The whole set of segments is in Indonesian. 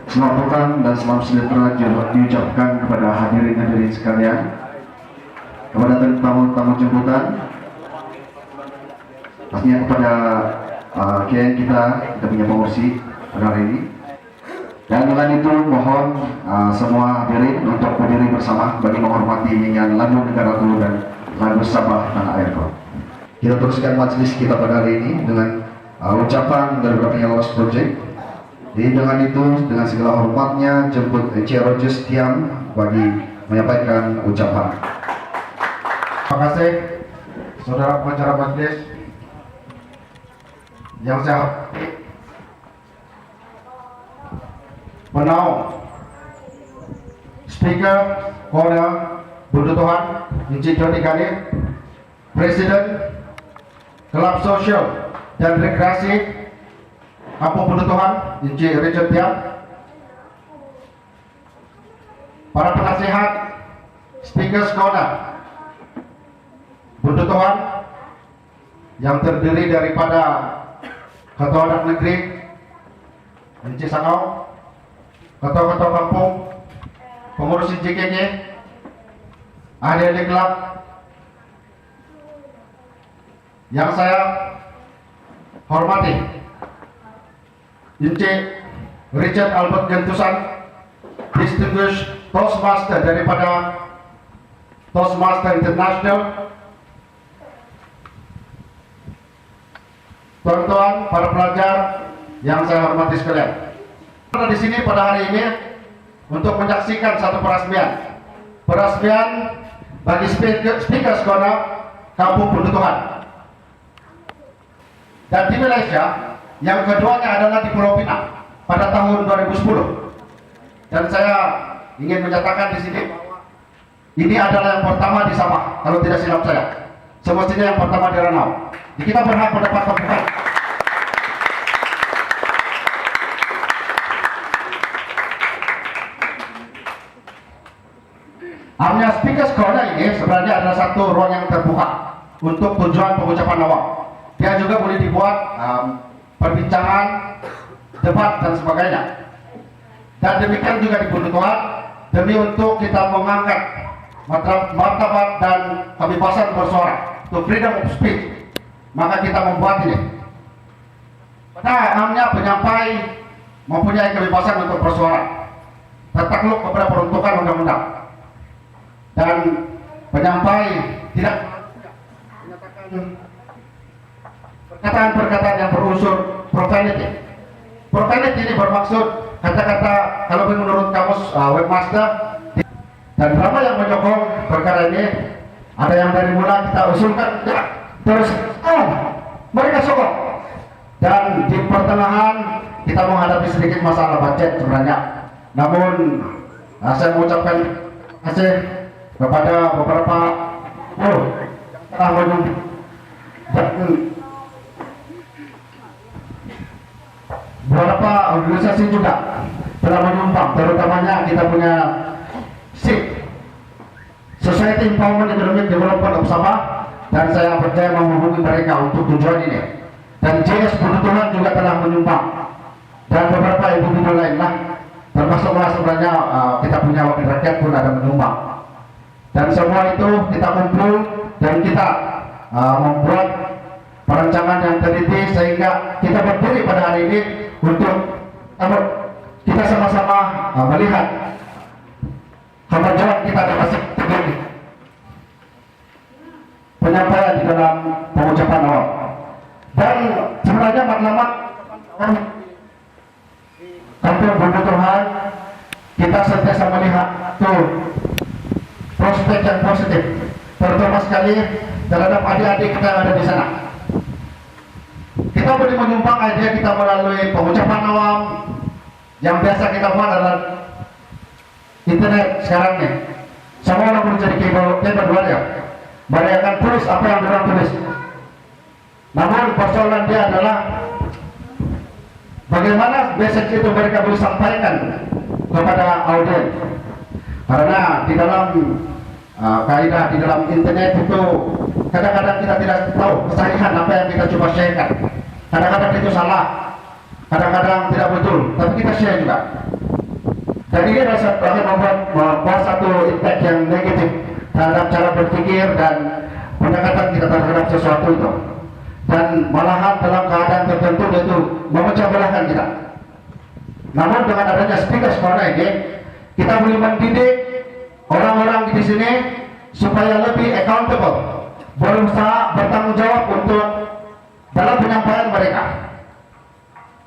Selamat petang dan salam sejahtera diucapkan kepada hadirin sekalian, kepada tamu-tamu jemputan, pastinya kepada klien kita punya pengursi pada hari ini. Dan dengan itu mohon semua hadirin untuk berdiri bersama bagi menghormati nyanyian lagu Negaraku dan lagu Sabah Tanah Airku. Kita teruskan majelis kita pada hari ini dengan ucapan dari Bapak Lost Project. Jadi dengan itu, dengan segala hormatnya, jemput Encik Rogers Tiang bagi menyampaikan ucapan. Terima kasih, saudara pengacara majelis yang saya hormati, penaung, Speaker Koda Bundu Tuhan Encik Joni Gani, Presiden Kelab Sosial dan Rekreasi Kampung Bundu Tuhan Encik Richard Tiang, para penasihat Speaker Koda Bundu Tuhan yang terdiri daripada Ketua Adat Negeri Encik Sangau, Ketua-ketua kampung, pengurus JKK, ahli-ahli kelab yang saya hormati, Encik Richard Albert Gentusan, Distinguished Toastmaster daripada Toastmaster International, tuan-tuan, para pelajar yang saya hormati sekalian. Di sini pada hari ini untuk menyaksikan satu peresmian bagi speaker sekolah Kampung Bundu Tuhan. Dan di Malaysia, yang keduanya adalah di Pulau Pinang pada tahun 2010. Dan saya ingin menyatakan di sini bahwa ini adalah yang pertama di Sabah, kalau tidak silap saya. Semestinya yang pertama di Ranau. Kita berhak mendapat pembukaan. Hanya speaker sekolah ini sebenarnya adalah satu ruang yang terbuka untuk tujuan pengucapan awal. Dia juga boleh dibuat perbincangan, debat dan sebagainya. Dan demikian juga di Bundu Tuhan, demi untuk kita mengangkat martabat dan kebebasan bersuara, to freedom of speech, maka kita membuat ini. Pada hanya penyampai mempunyai kebebasan untuk bersuara, tertakluk kepada peruntukan undang-undang. Dan penyampai tidak menyatakan perkataan-perkataan yang berunsur profanity. Profanity ini bermaksud kata-kata, kalau menurut kamus webmaster, dan berapa yang menyokong perkara ini. Ada yang dari mula kita usulkan ya, terus mereka sokong, dan di pertengahan kita menghadapi sedikit masalah budget sebenarnya. Namun saya mengucapkan terima kasih kepada beberapa yang telah menyumbang beberapa organisasi juga telah menyumbang, terutamanya kita punya SIP, Society Empowerment Economic Development of Sabah, dan saya percaya menghubungi mereka untuk tujuan ini. Dan JS Bundu Tuhan juga telah menyumbang, dan beberapa ibu-ibu lainnya, termasuklah sebenarnya kita punya wakil rakyat pun ada menyumbang. Dan semua itu kita kumpul dan kita membuat perancangan yang teliti sehingga kita berdiri pada hari ini untuk kita sama-sama melihat kemajuan kita dapat terjadi. Penyampaian di dalam pengucapan awal. Dan sebenarnya maklumat Kampung Bundu Tuhan, kita sentiasa melihat tuh prospek yang positif, terutama sekali terhadap adik-adik kita yang ada di sana. Kita boleh menyumbang ide kita melalui pengucapan awam yang biasa kita buat adalah internet sekarang nih. Semua orang boleh jadi keyboard ya. Mereka akan tulis apa yang orang tulis. Namun persoalan dia adalah bagaimana message itu mereka boleh sampaikan kepada audiens. Karena di dalam kaidah di dalam internet itu kadang-kadang kita tidak tahu kesahihan apa yang kita coba sharekan. Kadang-kadang itu salah, kadang-kadang tidak betul, tapi kita share juga. Dan ini akan membuat satu impact yang negatif terhadap cara berpikir dan pendekatan kita terhadap sesuatu itu. Dan malahan dalam keadaan tertentu itu memecah belahkan kita. Namun dengan adanya speaker sekolah ini, kita boleh mendidik orang-orang di sini supaya lebih accountable, berusaha bertanggung jawab untuk dalam penyampaian mereka.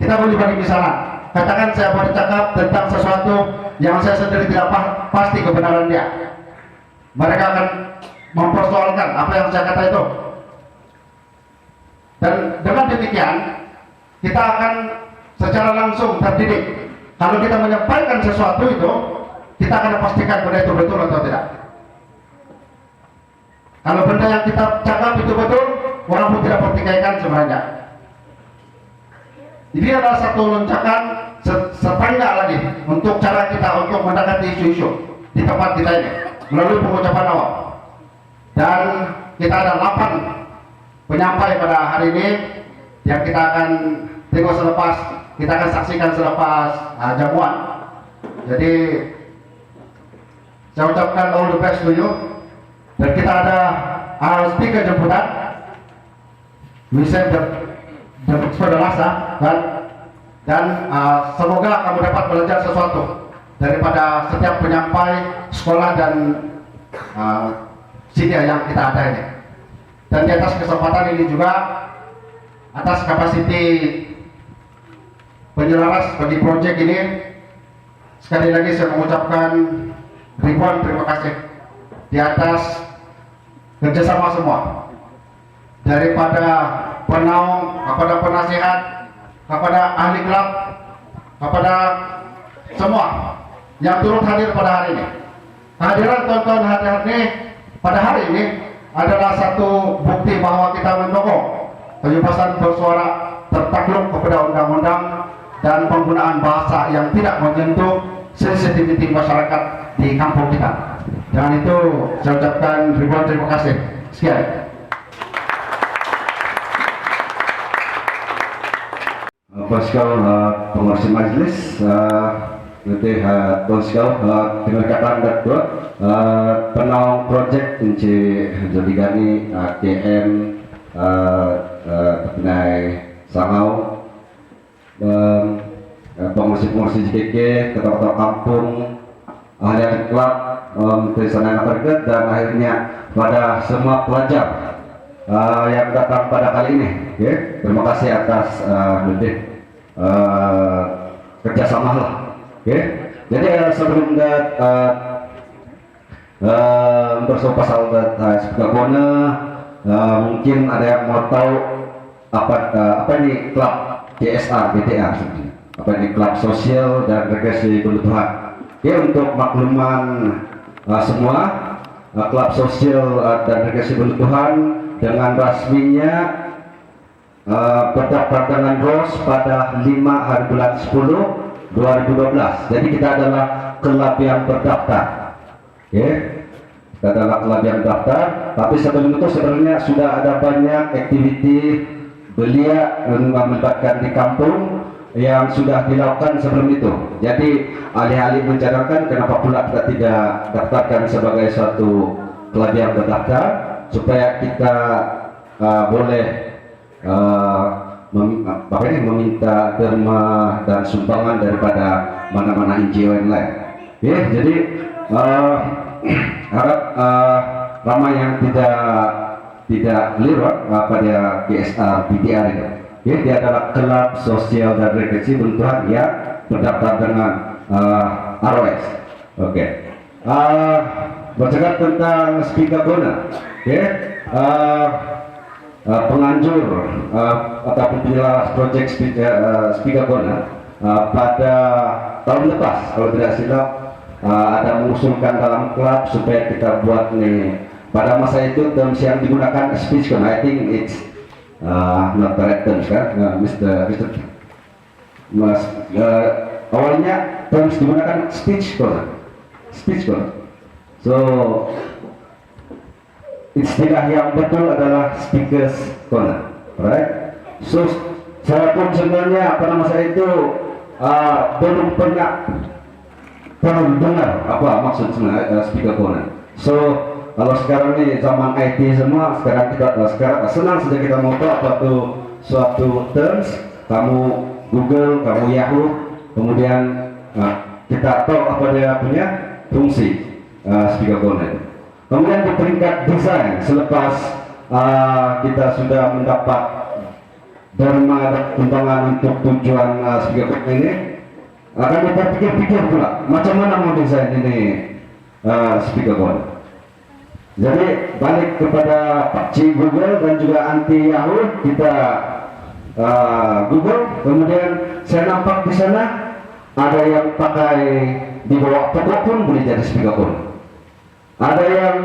Kita boleh bagi misalnya, katakan saya bercakap tentang sesuatu yang saya sendiri tidak pasti kebenaran dia. Mereka akan mempersoalkan apa yang saya kata itu. Dan dengan demikian, kita akan secara langsung terdidik. Kalau kita menyampaikan sesuatu itu, kita akan pastikan benda itu betul atau tidak. Kalau benda yang kita cakap itu betul, orang pun tidak pertikaikan sebenarnya. Ini adalah satu lonjakan sepanjang lagi untuk cara kita untuk mendekati isu-isu di tempat kita ini melalui pengucapan awal. Dan kita ada 8 penyampai pada hari ini yang kita akan tengok selepas, kita akan saksikan selepas jamuan. Jadi saya ucapkan all the best to you. Dan kita ada speaker jemputan, we send the lasa, dan semoga kamu dapat belajar sesuatu daripada setiap penyampai sekolah dan sini yang kita ada ini. Dan di atas kesempatan ini juga, atas kapasiti penyelaras bagi proyek ini, sekali lagi saya mengucapkan ribuan terima kasih di atas kerjasama semua, daripada penaung, kepada penasihat, kepada ahli klub, kepada semua yang turut hadir pada hari ini. Kehadiran tonton hari ini pada hari ini adalah satu bukti bahwa kita mendukung kebebasan bersuara tertakluk kepada undang-undang dan penggunaan bahasa yang tidak menyentuh sensitiviti masyarakat di kampung kita. Dengan itu saya ucapkan ribuan terima kasih. Sekian. Pascal pengurusi majelis, nanti Pascal dengan kata penaung projek kunci Jodigani KM Tepinai Sangau, pengurusi JKK, ketua-ketua kampung, ahli klub, Trisana terdekat, dan akhirnya pada semua pelajar yang datang pada kali ini. Terima kasih atas lebih kerjasama lah. Jadi sebelum untuk pasal sebagainya, mungkin ada yang mau tahu apa ini klub CSR BTA sebenarnya, apa ini klub sosial dan regresi kebutuhan. Untuk makluman semua, klub sosial dan regresi kebutuhan dengan rasminya berdaftar dengan ROS pada 5 hari bulan 10 2012. Jadi kita adalah klub yang berdaftar. Kita adalah klub yang berdaftar, tapi sebelum itu sebenarnya sudah ada banyak aktiviti belia yang melibatkan di kampung yang sudah dilakukan sebelum itu. Jadi alih-alih mencadangkan kenapa pula kita tidak daftarkan sebagai suatu klub yang berdaftar, supaya kita boleh meminta derma dan sumbangan daripada mana-mana NGO yang lain. Jadi harap ramai yang tidak keliru pada GSR BDR itu. Dia adalah klub sosial dan regresi kebutuhan yang berdaftar dengan ROS. Bercakap tentang speaker guna, penganjur ataupun penyelaras proyek speaker guna pada tahun lepas, kalau tidak silap, ada mengusulkan dalam klub supaya kita buat nih. Pada masa itu terms yang digunakan speech guna, I think it's not the right terms kan, Mr. Mas, awalnya terms digunakan speech guna. So istilah yang betul adalah speakers corner, right? So saya pun sebenarnya pada masa itu belum pernah terdengar apa maksud sebenarnya speakerphone. So kalau sekarang ini zaman IT semua, sekarang kita sekarang senang saja kita mau tahu apa tuh suatu terms, kamu Google, kamu Yahoo, kemudian kita tahu apa dia punya fungsi speakerphone. Kemudian di peringkat desain, selepas kita sudah mendapat dharma dan undangan untuk tujuan speakerphone ini, akan kita pikir-pikir pula macam mana mau desain ini speakerphone. Jadi balik kepada Pak Ci Google dan juga anti Yahoo, kita Google, kemudian saya nampak di sana ada yang pakai di bawah pokok pun boleh jadi speakerphone. Ada yang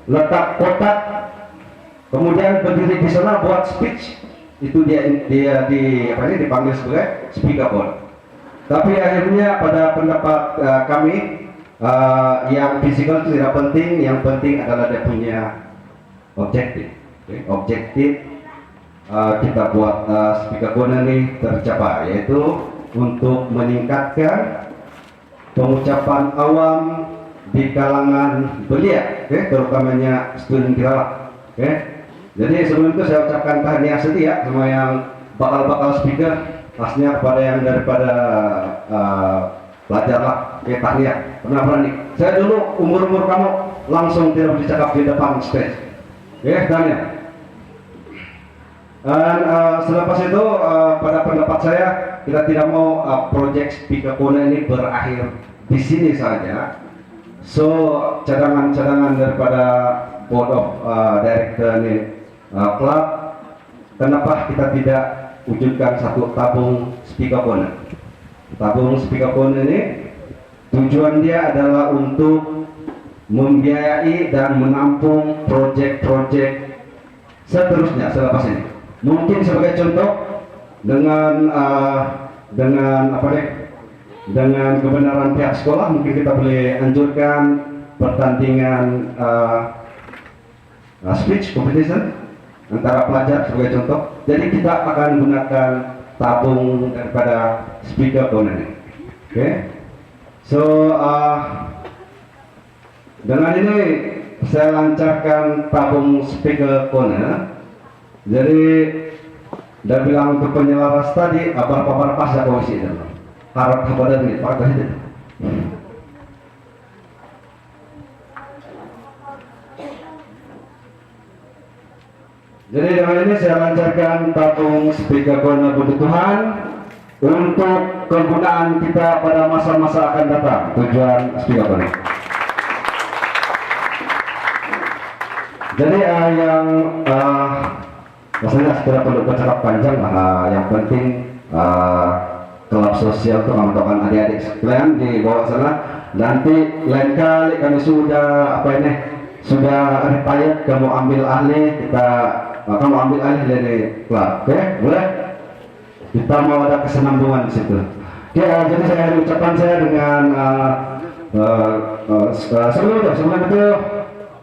letak kotak, kemudian berdiri di sana buat speech, itu dia dipanggil sebagai speakerphone. Tapi akhirnya pada pendapat kami yang fisikal itu tidak penting, yang penting adalah dia punya objektif. Okay? Objektif kita buat speakerphone ini tercapai, yaitu untuk meningkatkan pengucapan awam di kalangan belia, terutamanya student kita. Jadi sebelum itu saya ucapkan tahniah setia sama yang bakal speaker, pastinya kepada yang daripada pelajar lah, tahniah. Kenapa nih? Saya dulu umur kamu langsung tidak bisa cakap di depan stage. Tahniah. Dan selepas itu pada pendapat saya, kita tidak mau project speakerphone ini berakhir di sini saja. So cadangan-cadangan daripada board of director ini klub, kenapa kita tidak wujudkan satu tabung speakerphone? Tabung speakerphone ini tujuan dia adalah untuk membiayai dan menampung proyek-proyek seterusnya selepas ini. Mungkin sebagai contoh dengan dengan kebenaran pihak sekolah, mungkin kita boleh anjurkan pertandingan speech competition antara pelajar sebagai contoh. Jadi kita akan gunakan tabung daripada speakerphone ini. So dengan ini saya lancarkan tabung speakerphone. Jadi dia bilang untuk penyelaras tadi apa pas ya komisi itu. Harap kepada ini Pak Presiden. Jadi dengan ini saya lancarkan tabung speakerphone kebutuhan untuk kegunaan kita pada masa-masa akan datang. Tujuan speakerphone. Jadi yang maksudnya tidak perlu bercakap panjang, yang penting klub sosial itu kawan-kawan adik-adik sekalian di bawah sana. Nanti lain kali kami sudah sudah retired, kamu ambil alih dari klub, boleh? Kita mau ada kesenambungan di situ. Jadi saya akhiri ucapan saya dengan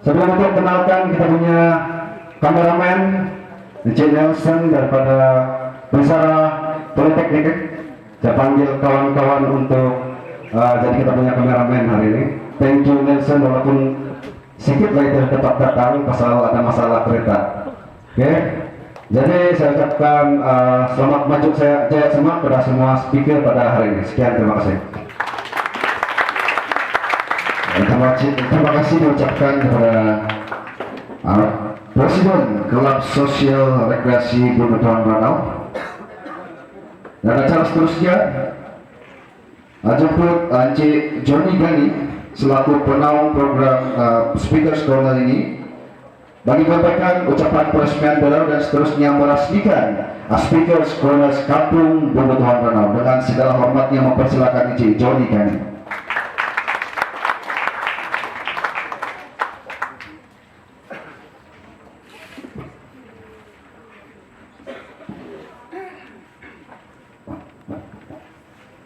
sebelum itu kenalkan kita punya kameramen J. Nelson daripada Pesara Politeknik. Saya panggil kawan-kawan untuk jadi kita punya kameramen hari ini. Thank you Nelson, walaupun sedikit lah itu tetap datang pasal ada masalah kereta. Jadi saya ucapkan selamat maju saya jaya semua pada semua speaker pada hari ini. Sekian, terima kasih. Terima kasih diucapkan kepada Presiden Klub Sosial Rekreasi Bebatuan Ranau. Dan acara seterusnya jemput Encik Johnny Gani selaku penaung program Speakers Corner ini bagi menyampaikan ucapan peresmian beliau dan seterusnya meresmikan Speakers Corner Kampung Bebatuan Ranau. Dengan segala hormatnya mempersilakan Encik Johnny Gani.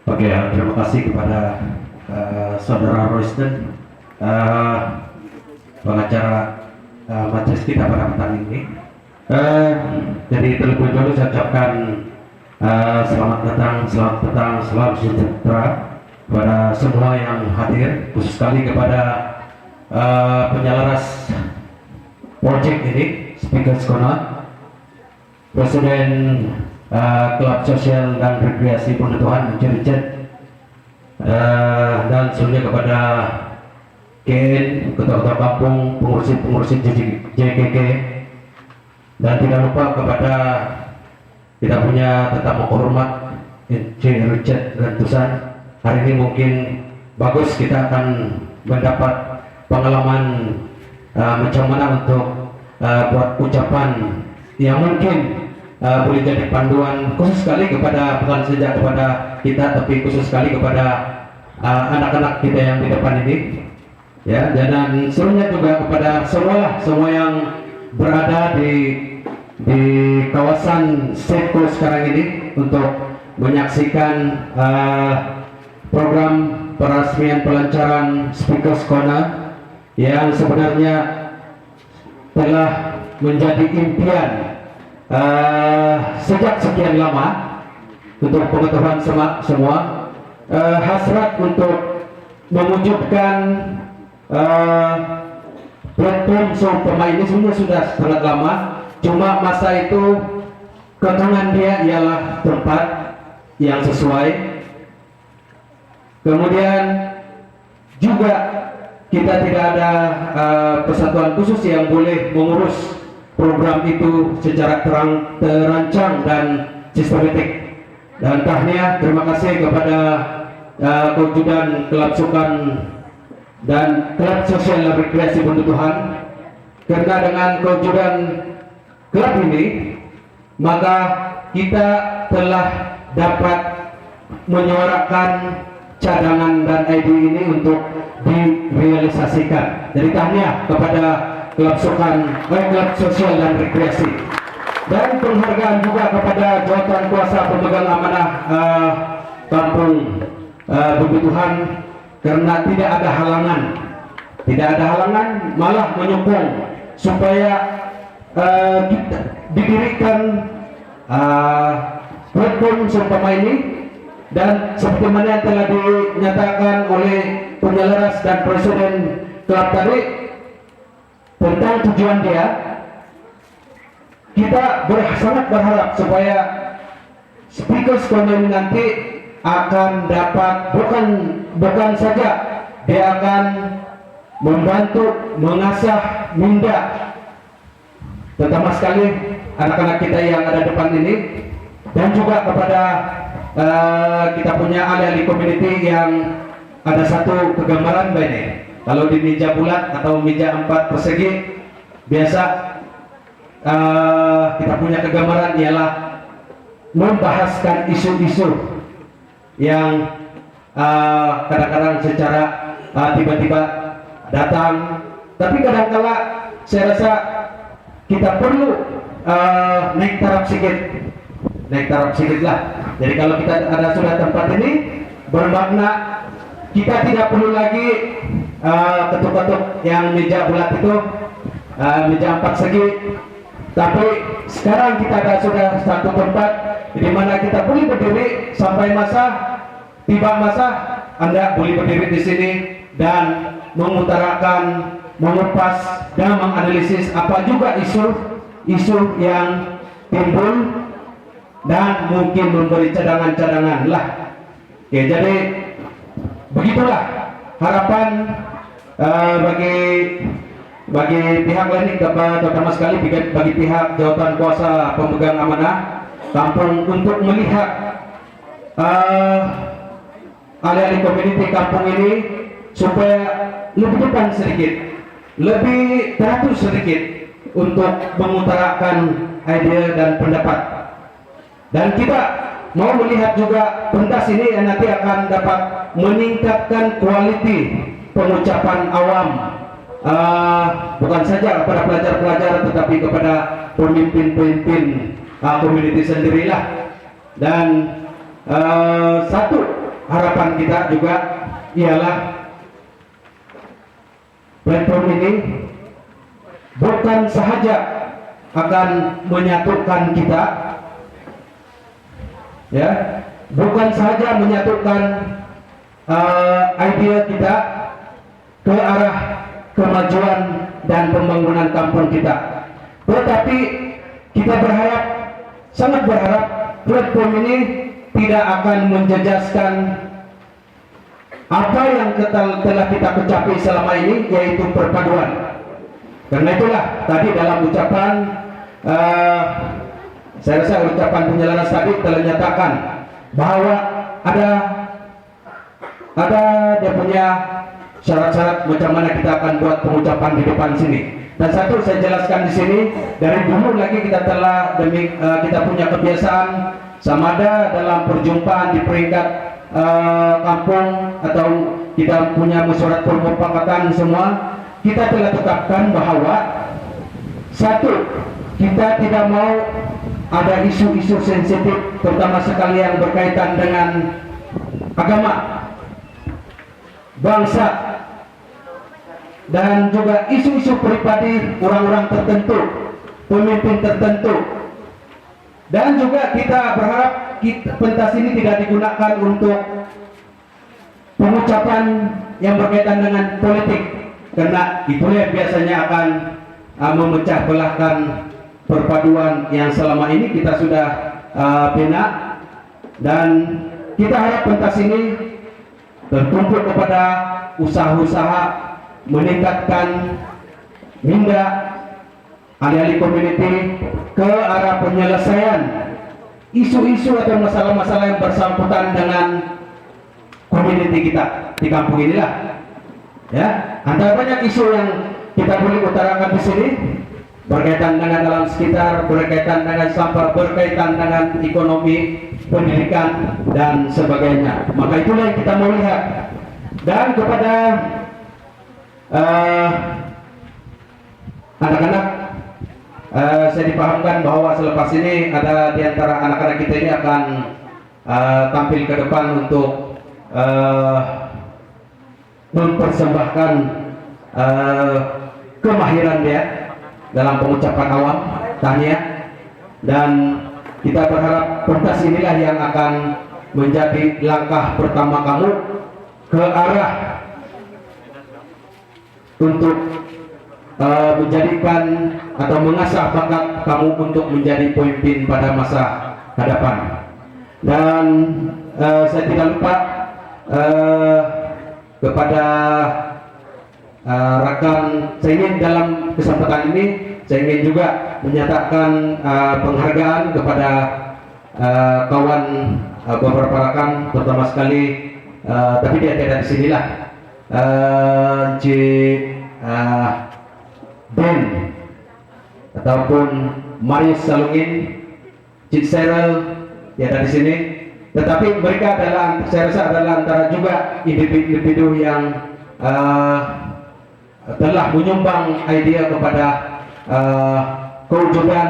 Oke, terima kasih kepada Saudara Royston, pengacara majelis kita pada petang ini. Jadi terlebih dahulu saya ucapkan selamat datang, selamat petang, salam sejahtera kepada semua yang hadir, khusus sekali kepada penyelaras project ini, Speakers Corner, Presiden Klub Sosial dan Rekreasi Pendudukan Richard, dan selanjutnya kepada KN, ketua-ketua kampung, pengurus JKK, dan tidak lupa kepada kita punya tetamu hormat Richard Gantusan. Hari ini mungkin bagus kita akan mendapat pengalaman macam mana untuk buat ucapan yang mungkin boleh jadi panduan khusus sekali kepada, bukan saja kepada kita, tapi khusus sekali kepada anak-anak kita yang di depan ini, ya. Dan seluruhnya juga kepada semua yang berada di kawasan Setko sekarang ini untuk menyaksikan program peresmian pelancaran Speakers Corner yang sebenarnya telah menjadi impian sejak sekian lama untuk pengetahuan semua, hasrat untuk mewujudkan platform seumpama ini sebenarnya sudah sangat lama, cuma masa itu ketentuan dia ialah tempat yang sesuai. Kemudian juga kita tidak ada persatuan khusus yang boleh mengurus program itu secara terancang dan sistematik. Dan tahniah, terima kasih kepada Kewujudan Klub Sukan dan Klub Sosial dan Rekreasi Pendudukan, karena dengan kewujudan klub ini maka kita telah dapat menyuarakan cadangan dan ide ini untuk direalisasikan. Jadi tahniah kepada Klub Sosial dan Rekreasi, dan penghargaan juga kepada jawatan kuasa pemegang amanah kampung Bebituhan, karena tidak ada halangan, malah menyokong supaya kita didirikan platform seumpama ini. Dan seperti mana yang telah dinyatakan oleh penyelaras dan presiden klub tadi tentang tujuan dia, kita sangat berharap supaya Speakers Corner ini nanti akan dapat bukan saja dia akan membantu mengasah minda, terutama sekali anak-anak kita yang ada depan ini, dan juga kepada kita punya ahli-ahli community yang ada satu kegambaran ini. Kalau di meja bulat atau meja 4 persegi biasa kita punya kegambaran ialah membahaskan isu-isu yang kadang-kadang secara tiba-tiba datang, tapi kadang-kala saya rasa kita perlu naik taraf sedikit lah. Jadi kalau kita ada sudah tempat ini bermakna, kita tidak perlu lagi ketuk-ketuk yang meja bulat itu, meja 4 segi, tapi sekarang kita sudah satu tempat di mana kita boleh berdiri sampai tiba masa Anda boleh berdiri di sini dan mengutarakan, mengupas dan menganalisis apa juga isu yang timbul, dan mungkin memberi cadangan-cadangan lah. Oke, jadi begitulah harapan bagi pihak lain, terutama sekali bagi pihak jawatan kuasa pemegang amanah kampung, untuk melihat ahli-ahli community kampung ini supaya lebih depan sedikit, lebih teratur sedikit untuk mengutarakan ide dan pendapat. Dan kita mau melihat juga pentas ini yang nanti akan dapat meningkatkan kualiti pengucapan awam, bukan saja kepada pelajar-pelajar tetapi kepada pemimpin-pemimpin community sendirilah. Dan satu harapan kita juga ialah platform ini bukan sahaja akan menyatukan kita, ya, bukan saja menyatukan idea kita ke arah kemajuan dan pembangunan kampung kita. Tetapi kita berharap, sangat berharap platform ini tidak akan menjejaskan apa yang telah kita kecapai selama ini, yaitu perpaduan. Karena itulah tadi dalam ucapan saya rasa ucapan penyelaras tadi telah nyatakan bahwa ada dia punya syarat-syarat macam mana kita akan buat pengucapan di depan sini. Dan satu saya jelaskan di sini, dari dulu lagi kita kita punya kebiasaan sama ada dalam perjumpaan di peringkat kampung atau kita punya mesyuarat permufakatan semua, kita telah tetapkan bahwa satu, kita tidak mau ada isu-isu sensitif, terutama sekali yang berkaitan dengan agama, bangsa, dan juga isu-isu pribadi orang-orang tertentu, pemimpin tertentu. Dan juga kita berharap pentas ini tidak digunakan untuk pengucapan yang berkaitan dengan politik, karena itu yang biasanya akan memecah belahkan perpaduan yang selama ini kita sudah bina. Dan kita harap pentas ini bertumpu kepada usaha-usaha meningkatkan minda alih-alih community ke arah penyelesaian isu-isu atau masalah-masalah yang bersangkutan dengan community kita di kampung inilah. Ya, antara banyak isu yang kita boleh utarakan di sini berkaitan dengan alam sekitar, berkaitan dengan sampah, berkaitan dengan ekonomi, pendidikan, dan sebagainya. Maka itulah yang kita mau lihat. Dan kepada anak-anak, saya dipahamkan bahwa selepas ini ada di antara anak-anak kita ini akan tampil ke depan untuk mempersembahkan kemahiran dia dalam pengucapan awam, tahniah. Dan kita berharap pentas inilah yang akan menjadi langkah pertama kamu ke arah untuk menjadikan atau mengasah bakat kamu untuk menjadi pemimpin pada masa hadapan. Dan saya tidak lupa kepada rekan, saya ingin dalam kesempatan ini saya ingin juga menyatakan penghargaan kepada kawan beberapa rekan, terutama sekali tapi dia tidak di sinilah, Ben ataupun Marius Salungin, Cik Serel, dia ada di sini. Tetapi mereka adalah, saya rasa adalah antara juga individu yang telah menyumbang idea kepada kewujudan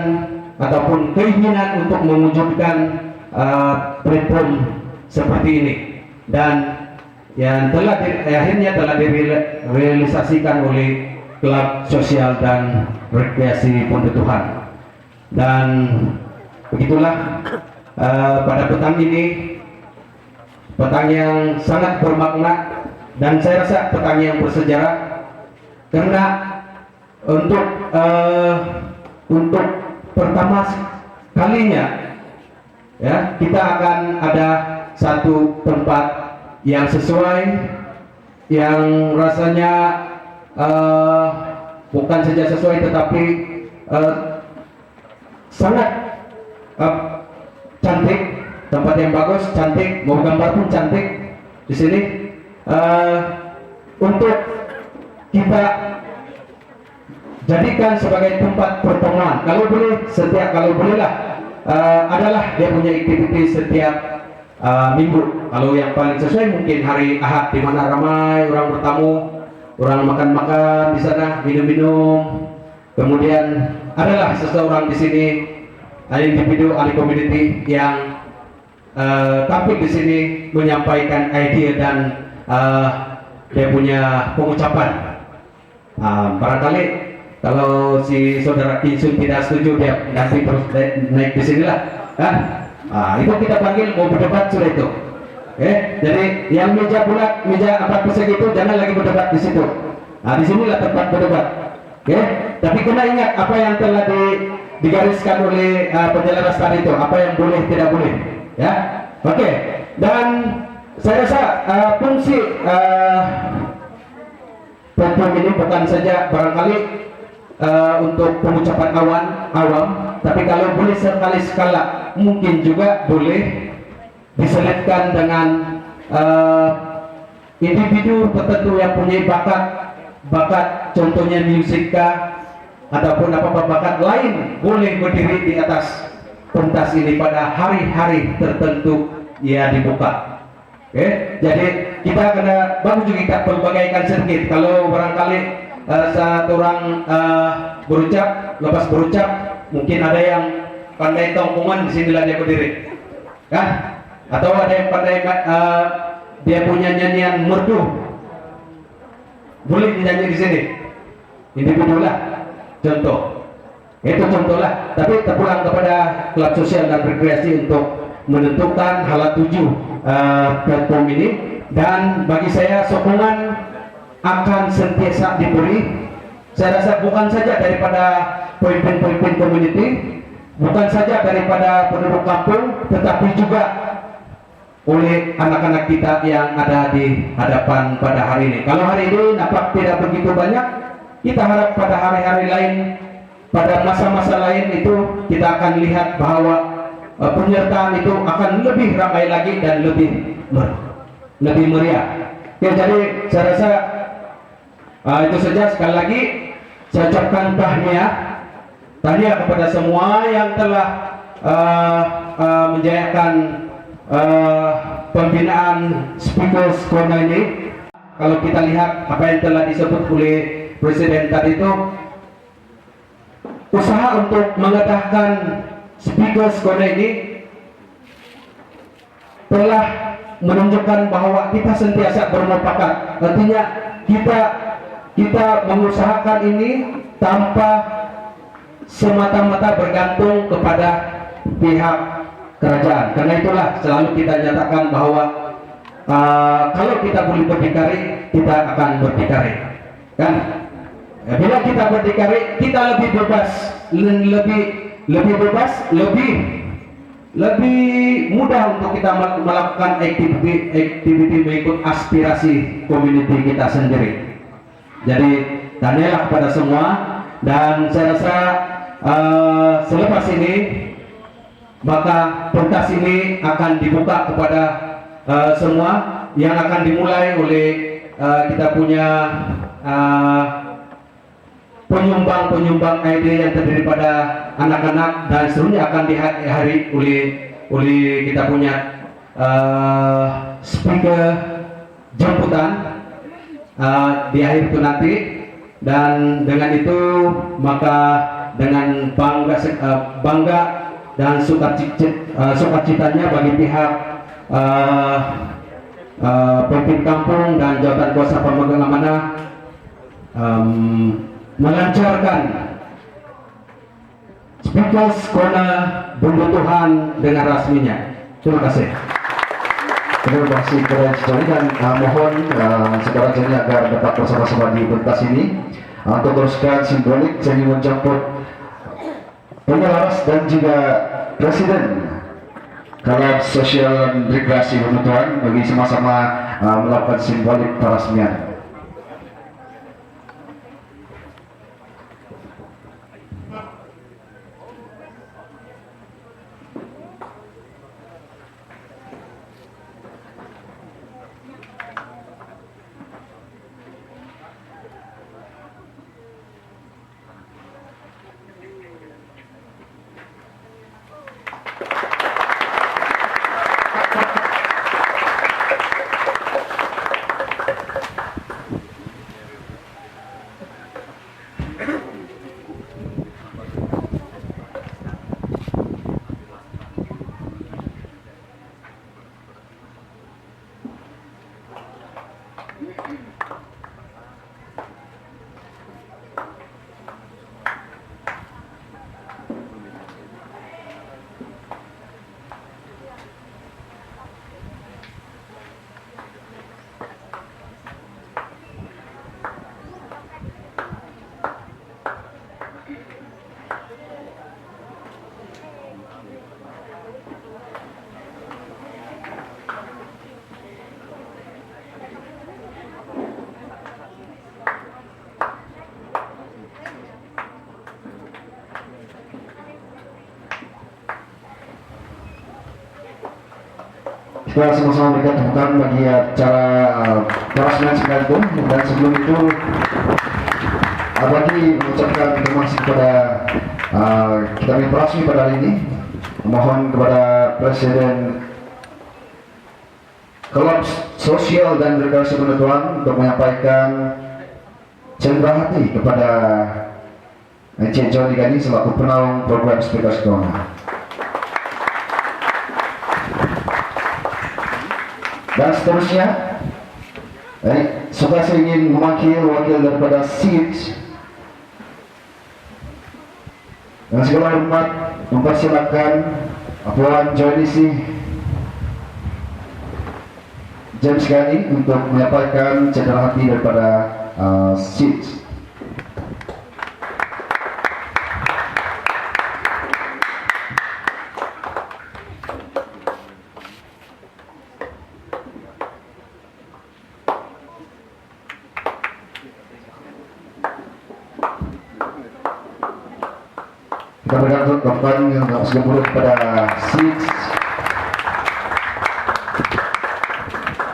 ataupun keinginan untuk mewujudkan platform seperti ini, dan yang telah akhirnya telah direalisasikan oleh Klub Sosial dan Rekreasi Pondok Tuhan. Dan begitulah pada petang ini, petang yang sangat bermakna dan saya rasa petang yang bersejarah, karena untuk pertama kalinya ya kita akan ada satu tempat yang sesuai, yang rasanya bukan saja sesuai tetapi sangat cantik, tempat yang bagus, cantik, mau gambar pun cantik di sini, untuk kita jadikan sebagai tempat pertemuan. Kalau bolehlah adalah dia punya aktiviti setiap minggu. Kalau yang paling sesuai mungkin hari Ahad, di mana ramai orang bertamu, orang makan-makan di sana, minum-minum. Kemudian adalah seseorang di sini, individu ahli community yang tampil di sini menyampaikan ide dan dia punya pengucapan. Barangkali kalau si saudara Kinsun tidak setuju, dia nanti terus naik di sinilah, kan? Itu kita panggil mau berdebat sudah itu. Jadi yang meja bulat, meja 4 persegi itu jangan lagi berdebat di situ. Nah, di sinilah tempat berdebat. Tapi kena ingat apa yang telah digariskan oleh penjelasan tadi itu, apa yang boleh tidak boleh. Ya, oke. Dan saya rasa fungsi platform ini bukan saja barangkali untuk pengucapan awam, tapi kalau boleh sekali-sekala mungkin juga boleh diselipkan dengan individu tertentu yang punya bakat, contohnya musika ataupun apa bakat lain boleh berdiri di atas pentas ini pada hari-hari tertentu ya dibuka. Jadi kita kena bagus juga kita perbagaikan sedikit. Kalau barangkali satu orang lepas berucap, mungkin ada yang pandai tongkongan di sinilah dia berdiri, kan? Atau ada yang pandai dia punya nyanyian merdu, boleh dinyanyi di sini. Individu lah, contoh. Itu contoh lah. Tapi terpulang kepada klub sosial dan rekreasi untuk menentukan hala tuju platform ini. Dan bagi saya sokongan akan sentiasa diberi. Saya rasa bukan saja daripada pemimpin-pemimpin community, bukan saja daripada penduduk kampung, tetapi juga oleh anak-anak kita yang ada di hadapan pada hari ini. Kalau hari ini nampak tidak begitu banyak, kita harap pada hari-hari lain, pada masa-masa lain itu kita akan lihat bahwa penyertaan itu akan lebih ramai lagi dan lebih meriah. Jadi saya rasa itu saja. Sekali lagi saya ucapkan tahniah kepada semua yang telah menjayakan pembinaan Speakers Corner ini. Kalau kita lihat apa yang telah disebut oleh Presiden tadi itu, usaha untuk mengadakan Speakers Corner ini telah menunjukkan bahwa kita sentiasa bermufakat. Artinya kita mengusahakan ini tanpa semata-mata bergantung kepada pihak kerajaan. Karena itulah selalu kita nyatakan bahwa kalau kita boleh berdikari, kita akan berdikari, kan? Bila kita berdikari, kita lebih bebas, lebih mudah untuk kita melakukan aktiviti mengikut aspirasi community kita sendiri. Jadi tahniah kepada semua, dan saya rasa selepas ini maka pentas ini akan dibuka kepada semua, yang akan dimulai oleh kita punya penyumbang ide yang terdiri pada anak-anak, dan seterusnya akan dihadiri oleh kita punya speaker jemputan di akhir itu nanti. Dan dengan itu maka dengan bangga dan sukacitanya bagi pihak pemimpin kampung dan jawatan kuasa pemegang amanah melancarkan Speakers Corner Bundutuhan dengan rasminya. Terima kasih. Terima kasih kepada sekali, dan mohon sekarang agar dapat bersama-sama di pentas ini untuk teruskan simbolik saya ingin menjemput penyelaras dan juga Presiden Klub Sosial dan Rekreasi Bundutuhan bagi sama-sama melakukan simbolik peresmian. kita sama-sama berikan tepukan bagi acara Parasmen Sekantum. Dan sebelum itu bagi mengucapkan terima kasih kepada kita berparasmi pada hari ini. Mohon kepada Presiden Klub Sosial dan Rekreasi Penutuan untuk menyampaikan cenderamata kepada Encik Johnny Gani selaku penaung program Speakers Corner. Dan seterusnya, saya ingin memanggil wakil daripada SEEDS dan segala hormat mempersilakan Puan Johnny James Gani untuk menyampaikan cenderamata daripada SEEDS. Kita berikan tepukan yang segera kepada SEEDS.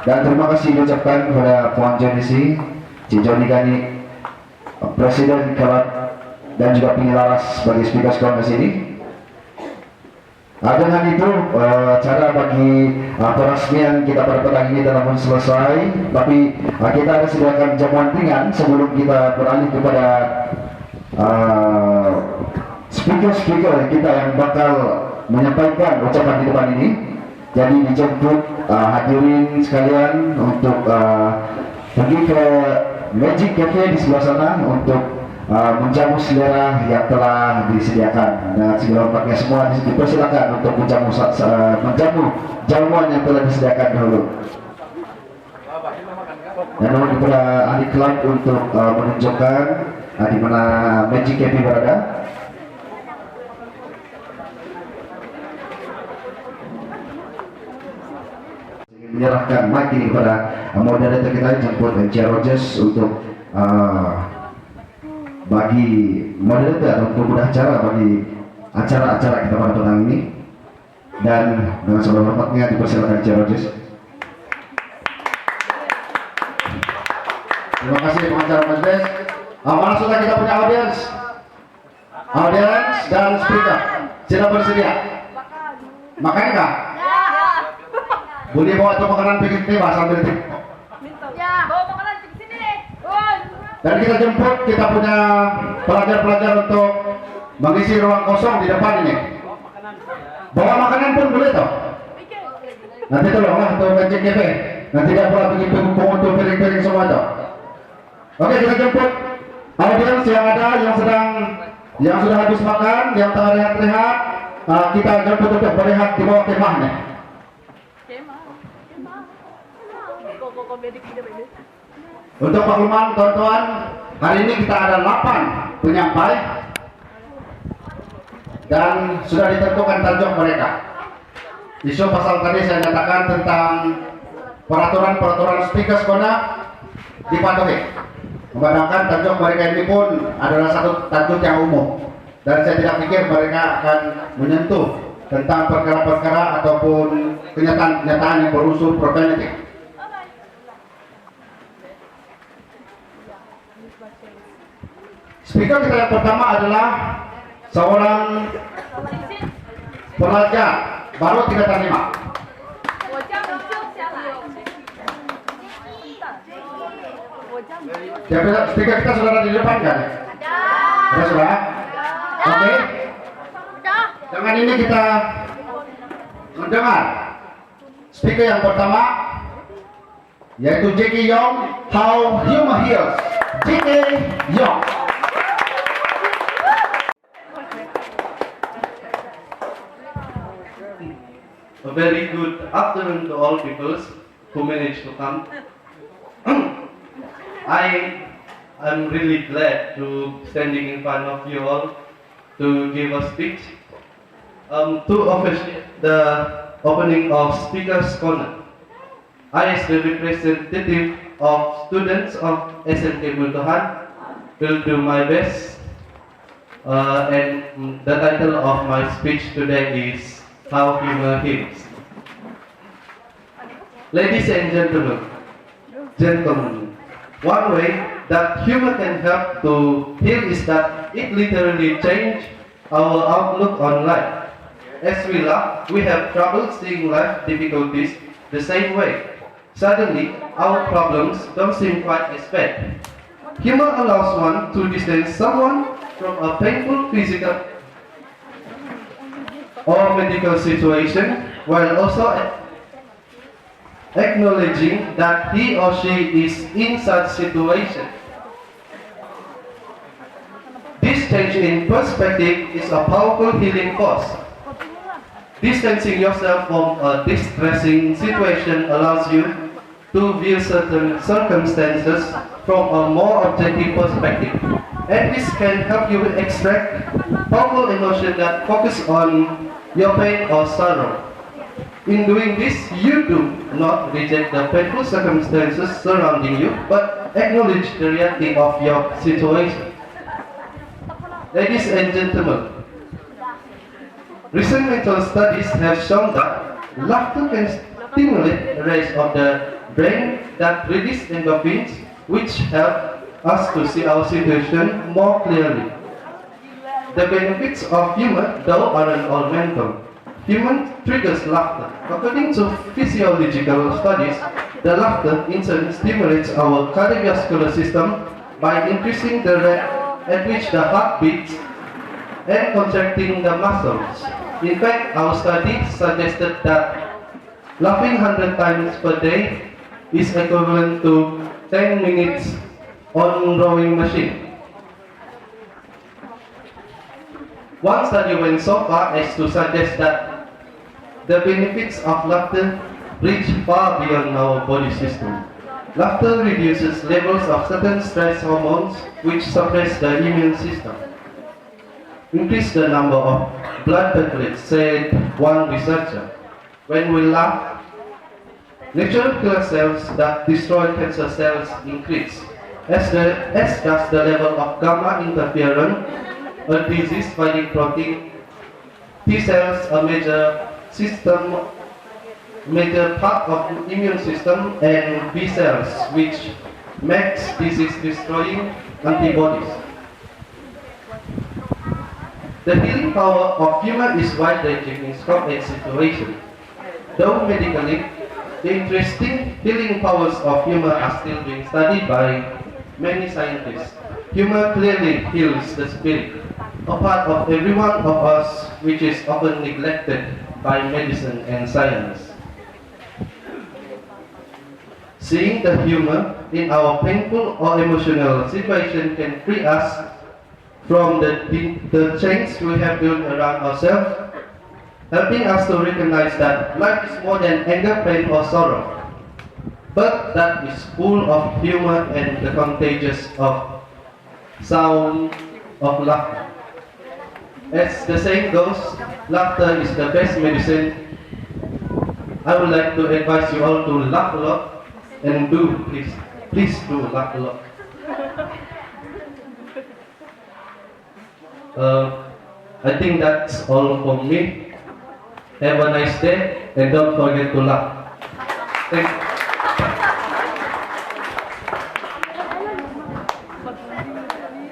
Dan terima kasih diucapkan kepada Puan Johnny, Cik Johnny Gani, Presiden Kelab dan juga penyelaras bagi Speakers Corner sini. Dengan itu, cara bagi peresmian kita pada petang ini telah pun selesai. Tapi kita ada sediakan jamuan ringan sebelum kita beralih kepada speaker kita yang bakal menyampaikan ucapan di depan ini. Jadi dijemput hadirin sekalian untuk pergi ke Magic Cafe di sebelah sana untuk menjamu selera yang telah disediakan. Dan segala hormatnya semua dipersilakan untuk menjamu jamuan yang telah disediakan dahulu. Dan mohon kepada ahli klub untuk menunjukkan di mana Magic Cafe berada. Menyerahkan mic ini kepada moderator kita jemput Encik Rogers untuk bagi moderator untuk mudah acara bagi acara-acara kita pada petang ini. Dan dengan segala hormatnya dipersilakan Encik Rogers. Terima kasih pengacara majelis. Mana sudah kita punya audiens dan speaker sudah bersedia? Makan kah? Boleh bawa itu makanan pergi ke bawah sambil itu. Ya, bawa makanan ke sini deh. Dan kita jemput kita punya pelajar-pelajar untuk mengisi ruang kosong di depan ini. Bawa makanan pun boleh toh. Nanti tolonglah untuk Magic Cafe. Nanti tidak pula pergi untuk piring-piring semua toh. Oke, kita jemput audiens yang ada yang sudah habis makan, yang tengah rehat-rehat. Kita jemput untuk berehat di bawah kemah nih. Untuk makluman tuan-tuan, hari ini kita ada 8 penyampai dan sudah ditentukan tajuk mereka. Isu pasal tadi saya nyatakan tentang peraturan Speakers Corner dipatuhi. Memandangkan tajuk mereka ini pun adalah satu tajuk yang umum dan saya tidak pikir mereka akan menyentuh tentang perkara-perkara ataupun kenyataan-kenyataan yang berunsur profanity. Speaker kita yang pertama adalah seorang pelajar baru tingkatan 5. Speaker kita sudah ada di depan kan? Ada sudah? Oke. Dengan ini kita mendengar speaker yang pertama yaitu J.K. Yong, How Humor Heals. J.K. Yong. A very good afternoon to all people who managed to come. I am really glad to standing in front of you all to give a speech to officiate the opening of Speakers Corner. I, as the representative of students of SMK Buntuhan, will do my best. And the title of my speech today is How Humor Heals. Ladies and gentlemen, one way that humor can help to heal is that it literally changes our outlook on life. As we laugh, we have trouble seeing life difficulties the same way. Suddenly, our problems don't seem quite as bad. Humor allows one to distance someone from a painful physical or medical situation while also acknowledging that he or she is in such situation. This change in perspective is a powerful healing force. Distancing yourself from a distressing situation allows you to view certain circumstances from a more objective perspective. And this can help you extract powerful emotions that focus on your pain or sorrow. In doing this, you do not reject the painful circumstances surrounding you, but acknowledge the reality of your situation. Ladies and gentlemen, recent mental studies have shown that laughter can stimulate areas of the brain that release endorphins, which help us to see our situation more clearly. The benefits of humor, though, aren't all mental. Humor triggers laughter. According to physiological studies, the laughter in turn stimulates our cardiovascular system by increasing the rate at which the heart beats and contracting the muscles. In fact, our study suggested that laughing 100 times per day is equivalent to 10 minutes on rowing machine. One study went so far as to suggest that the benefits of laughter reach far beyond our body system. Laughter reduces levels of certain stress hormones which suppress the immune system. Increase the number of blood platelets, said one researcher. When we laugh, natural killer cells that destroy cancer cells increase, as does the level of gamma interferon, a disease-fighting protein. T cells, a major part of the immune system, and B cells, which makes disease-destroying antibodies. The healing power of humor is wide-ranging in scope and situation. Though medically, the interesting healing powers of humor are still being studied by many scientists. Humor clearly heals the spirit, a part of every one of us which is often neglected by medicine and science. Seeing the humor in our painful or emotional situation can free us from the chains we have built around ourselves, helping us to recognize that life is more than anger, pain, or sorrow, but that is full of humor and the contagious of sound of laughter. As the saying goes, laughter is the best medicine. I would like to advise you all to laugh a lot, and please do laugh a lot. I think that's all from me. Have a nice day, and don't forget to laugh. Thank you.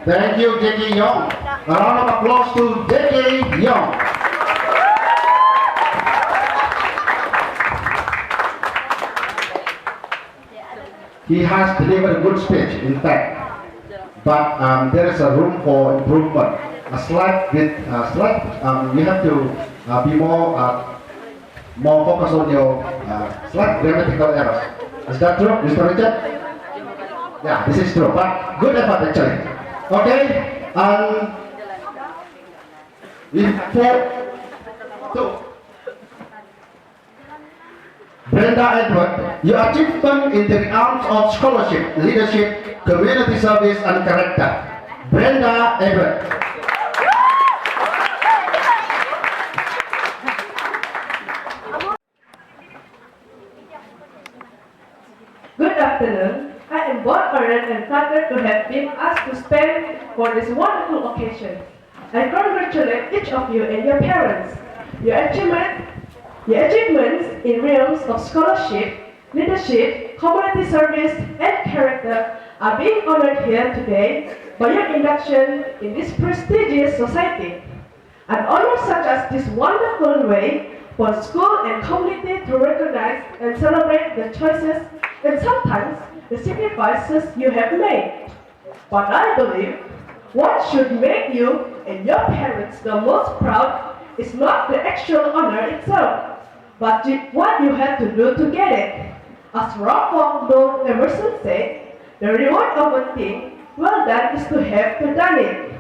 Thank you, J.K. Young. A round of applause to J.K. Young. He has delivered a good speech, in fact, but there is a room for improvement. You have to be more focused on your slight grammatical errors. Is that true, Mr. Richard? Yeah, this is true, but good effort actually. Okay, Brenda Edward, your achievement in the realms of scholarship, leadership, community service, and character. Brenda Edward. Good afternoon. I am both honored and flattered to have been asked to stand for this wonderful occasion. I congratulate each of you and your parents. Your achievements in realms of scholarship, leadership, community service, and character are being honored here today by your induction in this prestigious society. An honor such as this wonderful way for school and community to recognize and celebrate the choices and sometimes the sacrifices you have made. But I believe what should make you and your parents the most proud is not the actual honor itself, but what you had to do to get it. As Ralph Waldo Emerson said, the reward of a thing well done is to have to done it.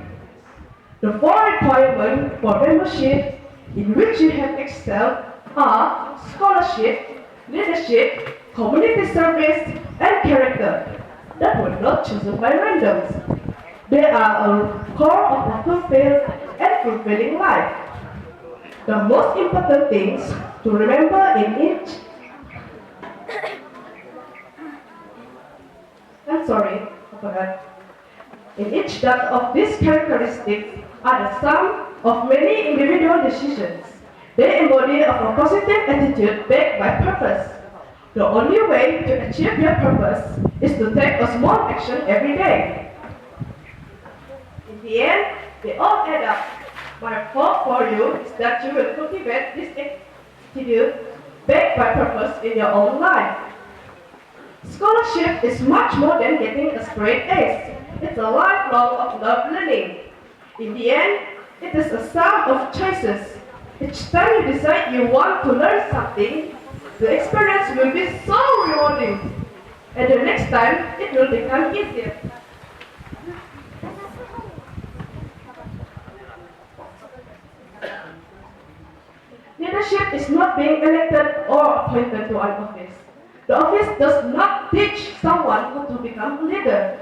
The four requirements for membership in which you have excelled are scholarship, leadership, community service, and character that were not chosen by randoms. They are a core of a fulfilled and fulfilling life. The most important things to remember in each In each of these characteristics are the sum of many individual decisions. They embody a positive attitude backed by purpose. The only way to achieve your purpose is to take a small action every day. In the end, they all add up. My hope for you is that you will cultivate this attitude backed by purpose in your own life. Scholarship is much more than getting a straight A's. It's a lifelong of love learning. In the end, it is a sum of choices. Each time you decide you want to learn something, the experience will be so rewarding. And the next time, it will become easier. Leadership is not being elected or appointed to an office. The office does not teach someone how to become a leader.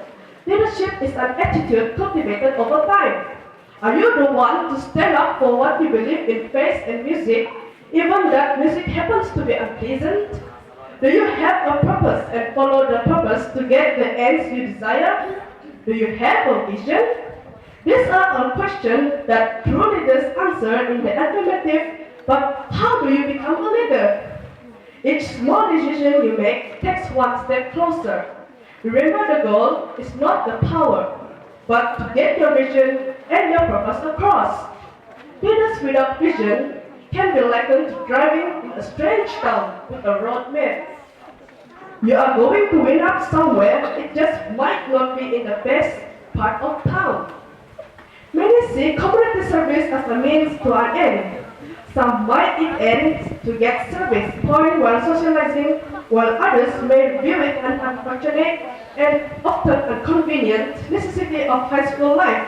Leadership is an attitude cultivated over time. Are you the one to stand up for what you believe in faith and music, even that music happens to be unpleasant? Do you have a purpose and follow the purpose to get the ends you desire? Do you have a vision? These are all questions that true leaders answer in the affirmative, but how do you become a leader? Each small decision you make takes one step closer. Remember, the goal is not the power, but to get your vision and your purpose across. Leaders without vision can be likened to driving in a strange town with a road map. You are going to end up somewhere, it just might not be in the best part of town. Many see community service as a means to an end. Some might it end to get service point while socializing, while others may view it an unfortunate and often inconvenient necessity of high school life.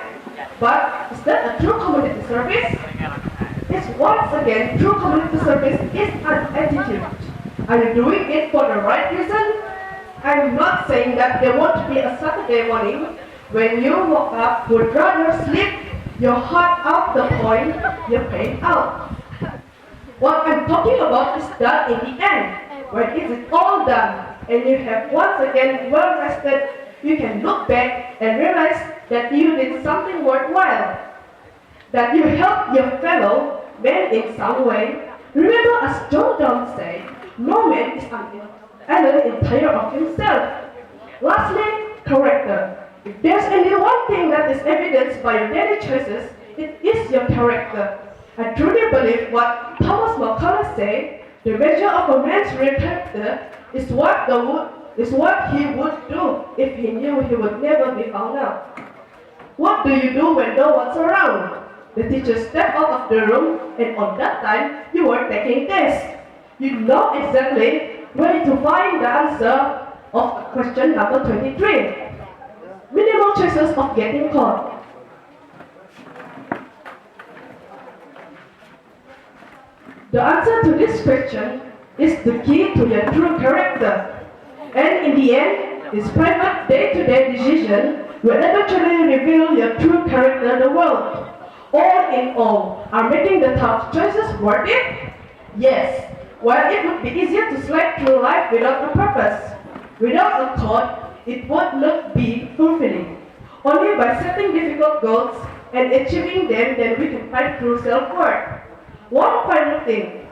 But is that a true community service? Yes, once again, true community service is an attitude. Are you doing it for the right reason? I'm not saying that there won't be a Saturday morning when you woke up would rather sleep your heart out the point you're paying out. What I'm talking about is that in the end, when it is all done and you have once again well rested, you can look back and realize that you did something worthwhile, that you helped your fellow man in some way. Remember, as John Donne said, no man is an island entire of himself. Lastly, character. If there's only one thing that is evidenced by your daily choices, it is your character. I truly believe what Thomas McCullough said, the measure of a man's real character is what he would do if he knew he would never be found out. What do you do when no one's around? The teacher stepped out of the room, and on that time, you were taking tests. You know exactly where to find the answer of question number 23. Minimal chances of getting caught. The answer to this question is the key to your true character. And in the end, this private day-to-day decision will eventually reveal your true character to the world. All in all, are making the tough choices worth it? Yes. While it would be easier to slide through life without a purpose, without a cause, it would not be fulfilling. Only by setting difficult goals and achieving them, then we can fight through self-worth. One final thing.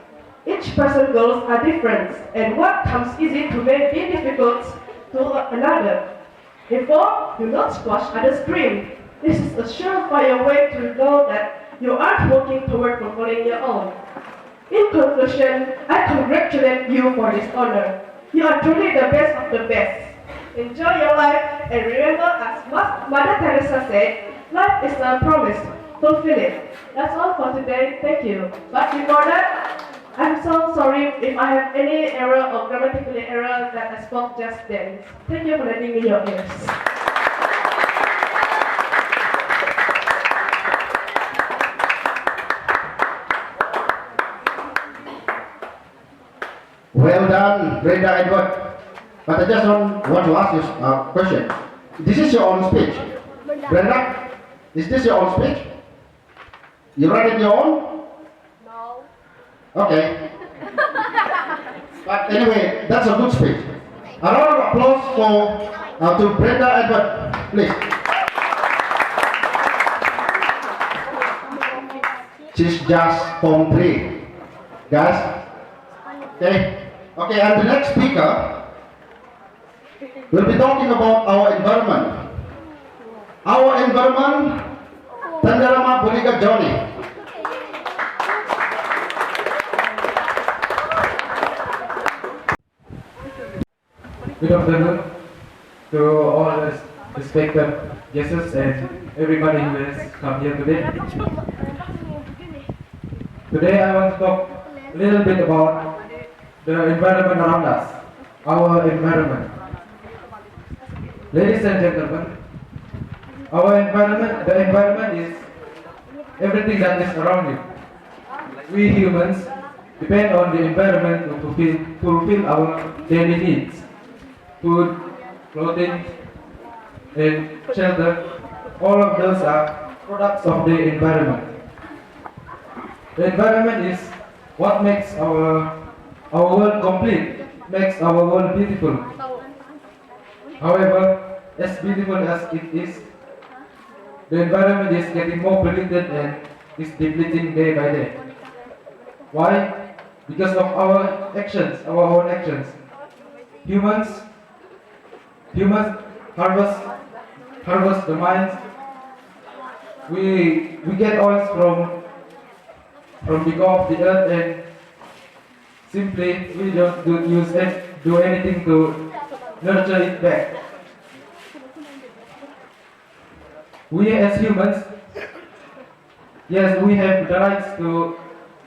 Each person's goals are different, and what comes easy to may be difficult to another. Therefore, do not squash others' dream. This is a surefire way to know that you aren't working toward fulfilling your own. In conclusion, I congratulate you for this honor. You are truly the best of the best. Enjoy your life and remember, as Mother Teresa said, life is a promise. Fulfill it. That's all for today. Thank you. But before that, I'm so sorry if I have any error or grammatical error that I spoke just then. Thank you for lending me your ears. Well done, Brenda Edward. But I just want to ask you a question. This is your own speech. Brenda, is this your own speech? You write it your own? No. Okay. But anyway, that's a good speech. A round of applause for to Brenda Edward, please. She's just Form 3, guys. Okay. Okay, and the next speaker will be talking about our environment. Our environment, Tandarama Buliga Johnny. Good afternoon to all the respected guests and everybody who has come here today. Today I want to talk a little bit about the environment around us, our environment. Ladies and gentlemen, the environment is everything that is around you. We humans depend on the environment to fulfill our daily needs. Food, clothing, and shelter, all of those are products of the environment. The environment is what makes our world complete, makes our world beautiful. However, as beautiful as it is, the environment is getting more polluted and is depleting day by day. Why? Because of our actions, our own actions. Humans harvest the mines. We get oils from the core of the earth, and simply we don't do anything to nurture it back. We as humans, yes, we have the rights to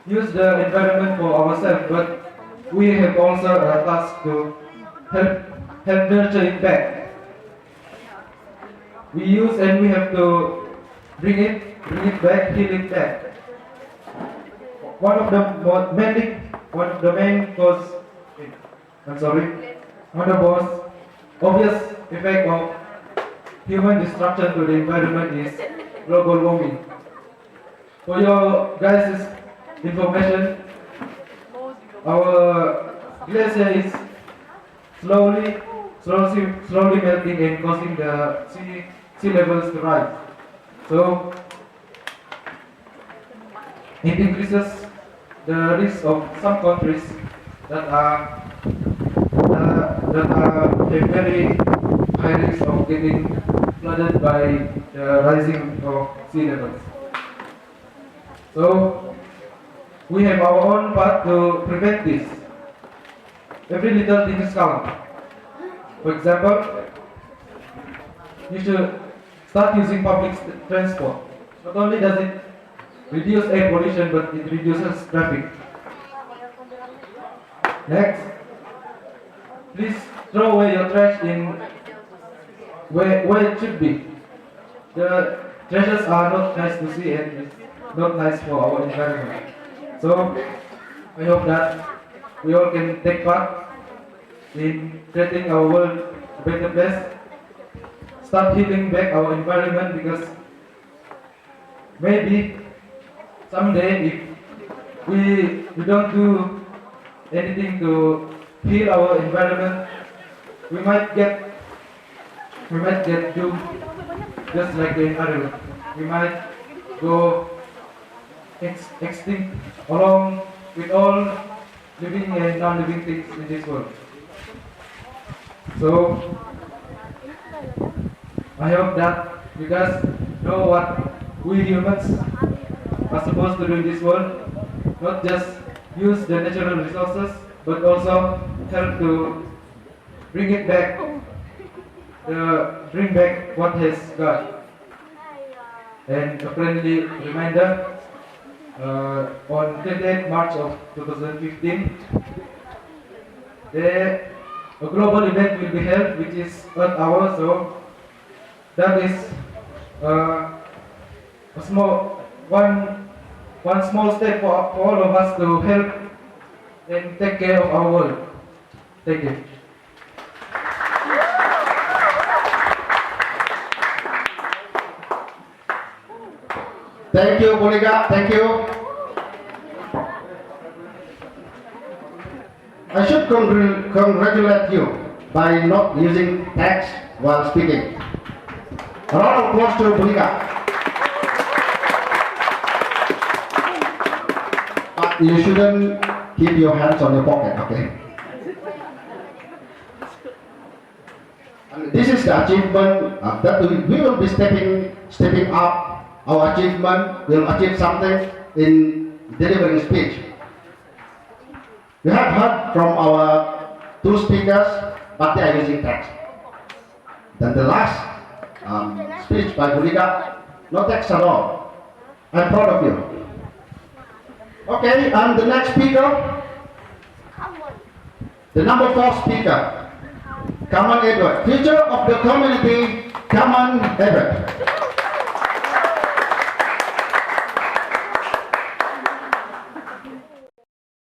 use the environment for ourselves, but we have also a task to help nurture it back. We use and we have to bring it back, heal it back. One of the most obvious effect of human destruction to the environment is global warming. For your guys' information, our glacier is slowly melting and causing the sea levels to rise. So it increases the risk of some countries that have very high risk of getting flooded by the rising of sea levels. So we have our own part to prevent this. Every little thing is count. For example, you should start using public transport. Not only does it reduce air pollution, but it reduces traffic. Next, please throw away your trash in where it should be. The trashes are not nice to see and it's not nice for our environment. So I hope that we all can take part in creating our world a better place. Start healing back our environment, because maybe someday if we don't do anything to heal our environment, we might get doomed just like the environment. We might go extinct along with all living and non-living things in this world. So I hope that you guys know what we humans are supposed to do in this world, not just use the natural resources, but also help to bring it back, bring back what has God. And a friendly reminder, on 28th March of 2015, a global event will be held, which is Earth Hour. So that is a one small step for all of us to help and take care of our world. Thank you. Thank you, Monica. Thank you. I should congratulate you by not using text while speaking. A round of applause to Monica. But you shouldn't keep your hands on your pocket, okay? And this is the achievement that we will be stepping up. Our achievement will achieve something in delivering speech. We have heard from our two speakers, but they are using text. Then the last speech by Monica, no text at all. I'm proud of you. Okay, and the next speaker, the number 4 speaker, Kaman Edward. Future of the community, Kaman Edward.